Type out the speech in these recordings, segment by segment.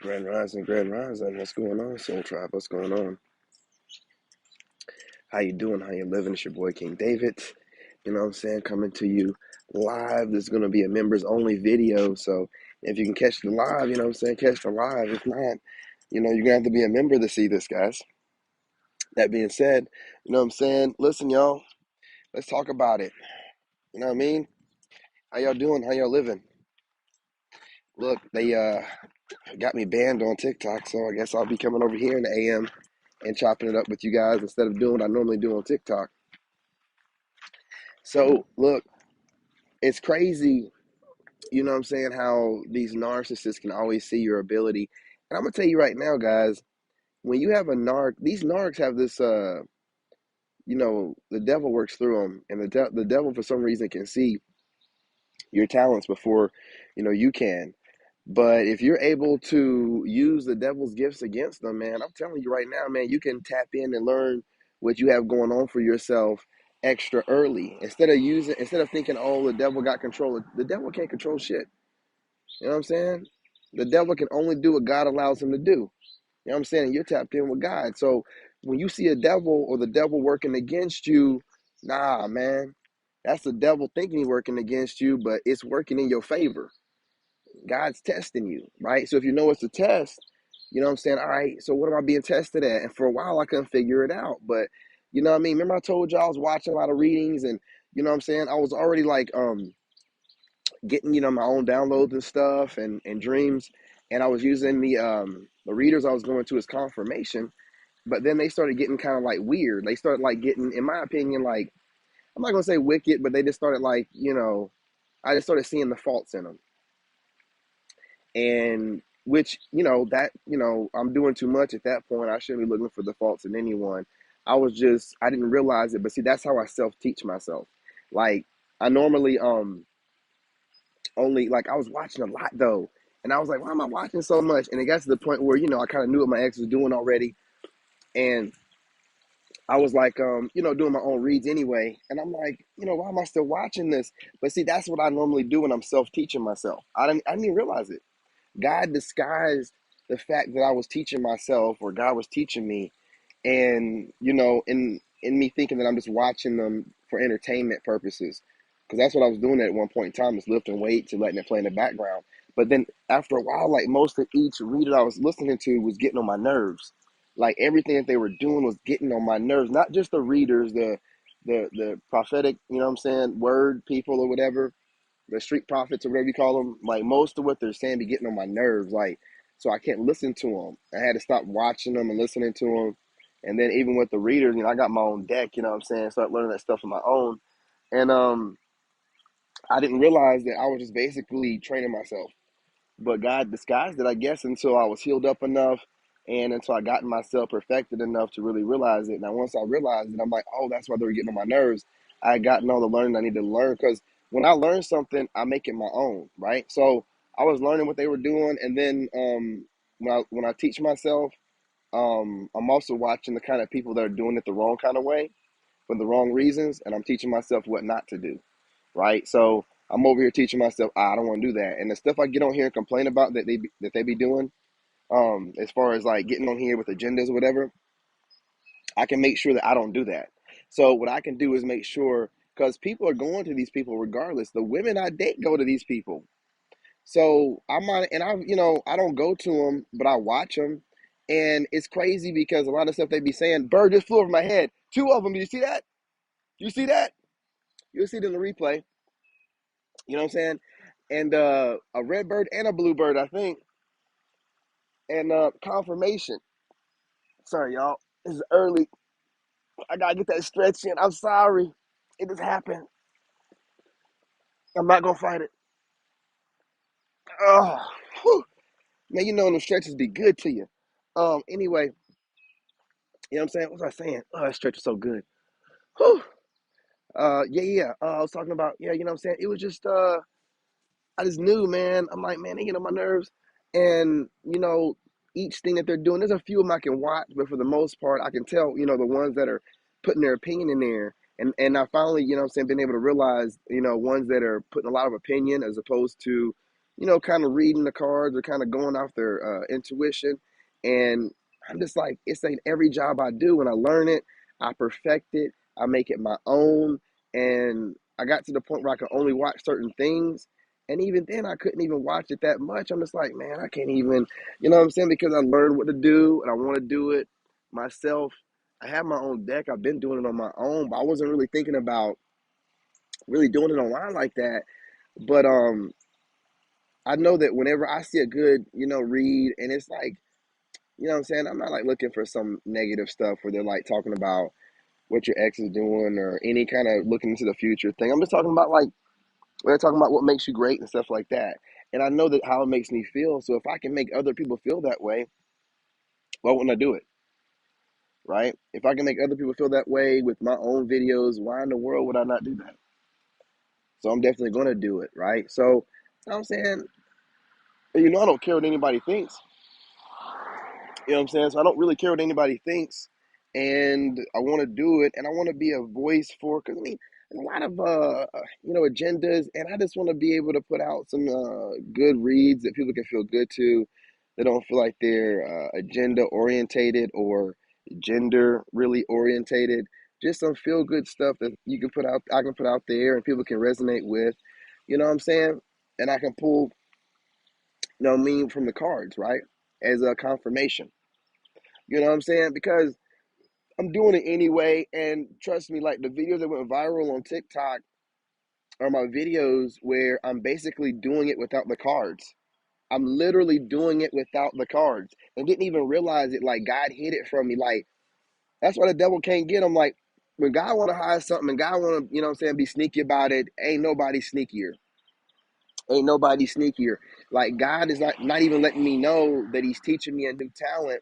Grand Rising. What's going on, Soul Tribe? What's going on? How you doing? How you living? It's your boy King David. You know what I'm saying? Coming to you live. There's gonna be a members only video. So if you can catch the live, you know what I'm saying, catch the live. If not, you're gonna have to be a member to see this, guys. That being said, you know what I'm saying? Listen, y'all, let's talk about it. You know what I mean? How y'all doing? How y'all living? Look, they got me banned on TikTok, so I guess I'll be coming over here in the AM and chopping it up with you guys instead of doing what I normally do on TikTok. So, look, it's crazy, you know what I'm saying, how these narcissists can always see your ability. And I'm going to tell you right now, guys, when you have a narc, these narcs have this, the devil works through them. And the devil, for some reason, can see your talents before, you can. But if you're able to use the devil's gifts against them, man, I'm telling you right now, man, you can tap in and learn what you have going on for yourself extra early. Instead of thinking, oh, the devil got control. The devil can't control shit. You know what I'm saying? The devil can only do what God allows him to do. You know what I'm saying? And you're tapped in with God. So when you see a devil or the devil working against you, nah, man, that's the devil thinking he's working against you, but it's working in your favor. God's testing you, right? So if you know it's a test, you know what I'm saying? All right, so what am I being tested at? And for a while, I couldn't figure it out. But you know what I mean? Remember I told you I was watching a lot of readings and, you know what I'm saying? I was already like getting, my own downloads and stuff and dreams. And I was using the readers I was going to as confirmation. But then they started getting kind of like weird. They started like getting, in my opinion, like, I'm not going to say wicked, but they just started like, I just started seeing the faults in them. And which I'm doing too much at that point. I shouldn't be looking for the faults in anyone. I didn't realize it, but see, that's how I self teach myself. Like I normally only, like, I was watching a lot though, and I was like, why am I watching so much? And it got to the point where I kind of knew what my ex was doing already, and I was like, doing my own reads anyway, and I'm like, why am I still watching this? But see, that's what I normally do when I'm self teaching myself. I didn't even realize it. God disguised the fact that I was teaching myself, or God was teaching me, and in me thinking that I'm just watching them for entertainment purposes, because that's what I was doing at one point in time, is lifting weights and letting it play in the background. But then after a while, like, most of each reader I was listening to was getting on my nerves. Like everything that they were doing was getting on my nerves. Not just the readers, the prophetic, you know what I'm saying, word people or whatever, the street prophets or whatever you call them. Like most of what they're saying be getting on my nerves. Like, so I can't listen to them. I had to stop watching them and listening to them. And then even with the readers, I got my own deck. You know what I'm saying? Start learning that stuff on my own. And I didn't realize that I was just basically training myself. But God disguised it, I guess, until I was healed up enough and until I got myself perfected enough to really realize it. Now, once I realized it, I'm like, oh, that's why they were getting on my nerves. I had gotten all the learning I needed to learn, because when I learn something, I make it my own, right? So I was learning what they were doing, and then when I teach myself, I'm also watching the kind of people that are doing it the wrong kind of way for the wrong reasons, and I'm teaching myself what not to do, right? So I'm over here teaching myself, I don't want to do that. And the stuff I get on here and complain about that they be doing, as far as like getting on here with agendas or whatever, I can make sure that I don't do that. So what I can do is make sure, because people are going to these people regardless. The women I date go to these people. So I'm on, and I don't go to them, but I watch them. And it's crazy because a lot of stuff they be saying, bird just flew over my head. Two of them. Do you see that? You see that? You'll see it in the replay. You know what I'm saying? And a red bird and a blue bird, I think. And confirmation. Sorry, y'all. It's early. I gotta get that stretch in. I'm sorry. It just happened. I'm not gonna fight it. Oh, whew. Man, them stretches be good to you. Anyway, you know what I'm saying? What was I saying? Oh, that stretch is so good. Whew. Yeah. I was talking about, yeah, you know what I'm saying? It was just I just knew, man. I'm like, man, they get on my nerves. And, each thing that they're doing, there's a few of them I can watch, but for the most part, I can tell, the ones that are putting their opinion in there. And I finally, been able to realize, ones that are putting a lot of opinion as opposed to, kind of reading the cards or kind of going off their intuition. And I'm just like, it's like every job I do, when I learn it, I perfect it, I make it my own. And I got to the point where I could only watch certain things. And even then, I couldn't even watch it that much. I'm just like, man, I can't even, you know what I'm saying? Because I learned what to do and I want to do it myself. I have my own deck. I've been doing it on my own, but I wasn't really thinking about really doing it online like that. But I know that whenever I see a good, read, and it's like, what I'm saying? I'm not like looking for some negative stuff where they're like talking about what your ex is doing or any kind of looking into the future thing. I'm just talking about like, we're talking about what makes you great and stuff like that. And I know that how it makes me feel. So if I can make other people feel that way, why wouldn't I do it? Right? If I can make other people feel that way with my own videos, why in the world would I not do that? So I'm definitely going to do it. Right? So I'm saying, I don't care what anybody thinks. You know what I'm saying? So I don't really care what anybody thinks, and I want to do it, and I want to be a voice for. Because I mean, there's a lot of agendas, and I just want to be able to put out some good reads that people can feel good to. They don't feel like they're agenda orientated or gender really orientated. Just some feel good stuff that you can put out. I can put out there, and people can resonate with. You know what I'm saying? And I can pull, from the cards, right, as a confirmation. You know what I'm saying? Because I'm doing it anyway, and trust me, like the videos that went viral on TikTok are my videos where I'm basically doing it without the cards. I'm literally doing it without the cards and didn't even realize it. Like God hid it from me. Like that's why the devil can't get them. Like when God want to hide something and God want to, be sneaky about it, ain't nobody sneakier. Ain't nobody sneakier. Like God is not even letting me know that He's teaching me a new talent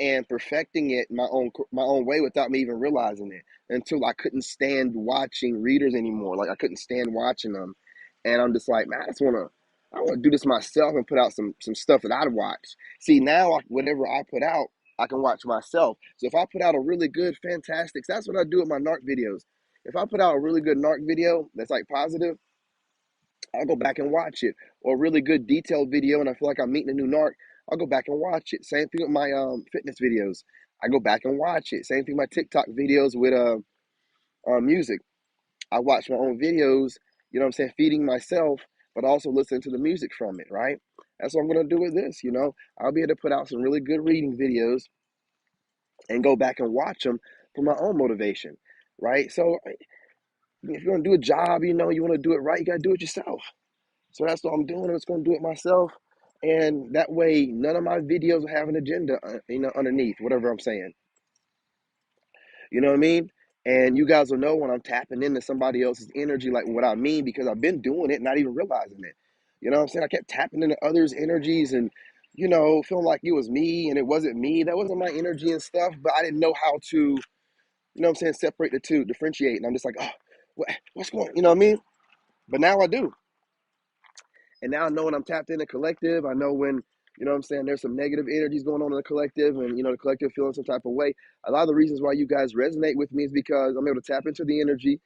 and perfecting it my own way without me even realizing it, until I couldn't stand watching readers anymore. Like I couldn't stand watching them, and I'm just like, man, I want to do this myself and put out some stuff that I'd watch. See, now whatever I put out, I can watch myself. So if I put out a really good, fantastic, that's what I do with my narc videos. If I put out a really good narc video that's like positive, I'll go back and watch it. Or a really good detailed video and I feel like I'm meeting a new narc, I'll go back and watch it. Same thing with my fitness videos. I go back and watch it. Same thing with my TikTok videos with music. I watch my own videos, feeding myself, but also listening to the music from it, right? That's what I'm gonna do with this, I'll be able to put out some really good reading videos and go back and watch them for my own motivation, right? So if you're gonna do a job, you wanna do it right, you gotta do it yourself. So that's what I'm doing. I'm just going to do it myself. And that way, none of my videos will have an agenda, underneath, whatever I'm saying. You know what I mean? And you guys will know when I'm tapping into somebody else's energy, like what I mean, because I've been doing it, not even realizing it. You know what I'm saying? I kept tapping into others' energies and, feeling like it was me and it wasn't me. That wasn't my energy and stuff, but I didn't know how to, separate the two, differentiate. And I'm just like, oh, what's going on? You know what I mean? But now I do. And now I know when I'm tapped in a collective. I know when, there's some negative energies going on in the collective and, the collective feeling some type of way. A lot of the reasons why you guys resonate with me is because I'm able to tap into the energy,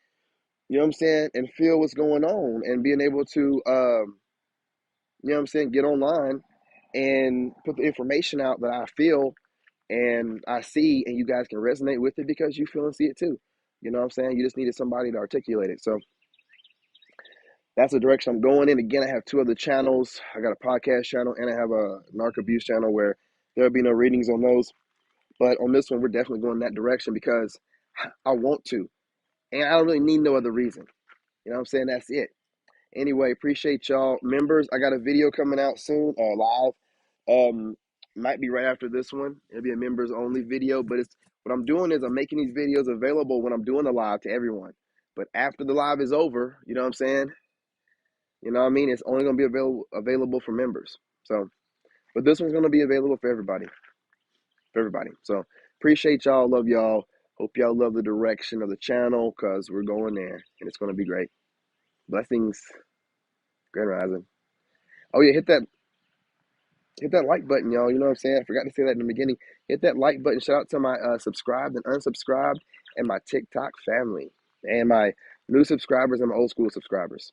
and feel what's going on and being able to, get online and put the information out that I feel and I see, and you guys can resonate with it because you feel and see it too. You know what I'm saying? You just needed somebody to articulate it. So that's the direction I'm going in. Again, I have two other channels. I got a podcast channel and I have a narc abuse channel where there'll be no readings on those. But on this one, we're definitely going that direction because I want to. And I don't really need no other reason. You know what I'm saying? That's it. Anyway, appreciate y'all. Members, I got a video coming out soon, live. Might be right after this one. It'll be a members only video, but it's what I'm doing is I'm making these videos available when I'm doing the live to everyone. But after the live is over, you know what I'm saying? You know what I mean? It's only going to be available for members. So, but this one's going to be available for everybody. For everybody. So, appreciate y'all. Love y'all. Hope y'all love the direction of the channel because we're going there and it's going to be great. Blessings. Grand rising. Oh yeah, hit that like button, y'all. You know what I'm saying? I forgot to say that in the beginning. Hit that like button. Shout out to my subscribed and unsubscribed and my TikTok family and my new subscribers and my old school subscribers.